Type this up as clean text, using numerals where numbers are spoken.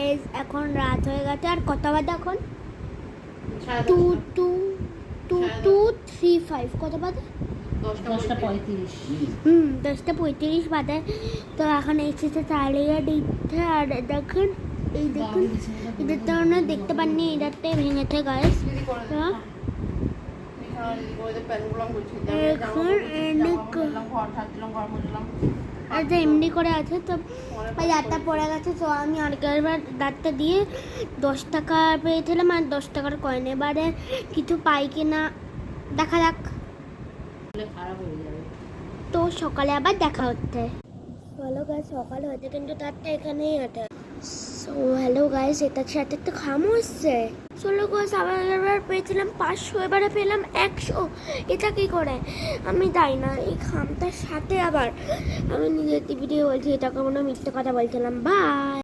Guys এখন রাত হয়ে গেছে আর কত বাজে এখন 2:35 কত বাজে 10:35 10:35 বাজে। তো এখন এসেছে চালিয়ে দিচ্ছে আর দেখুন এই দেখুন এদের তো না দেখতে পাননি এটাতে ভেঙেছে গাইস। তো আচ্ছা এমনি করে আছে তো ভাই দাঁতটা পড়ে গেছে। তো আমি আগেরবার দাঁতটা দিয়ে 10 টাকা পেয়েছিলাম আর 10 টাকার কয়েন, এবারে কিছু পাই কিনা দেখা যাক। খারাপ হয়ে যাবে। তো সকালে আবার দেখা হচ্ছে। হ্যালো গাইস, সকাল হয়েছে কিন্তু তারটা এখানেই আছে। সো হ্যালো গাইস, এটার সাথে একটু খামো এসছে। চলো গাইস আবার এবার পেয়েছিলাম 500, এবারে পেলাম 100। এটা কি করে আমি যাই না এই খামটার সাথে আবার আমি নিজের ভিডিও বলছি, এটা কোনো মিথ্যে কথা বলছিলাম। বাই।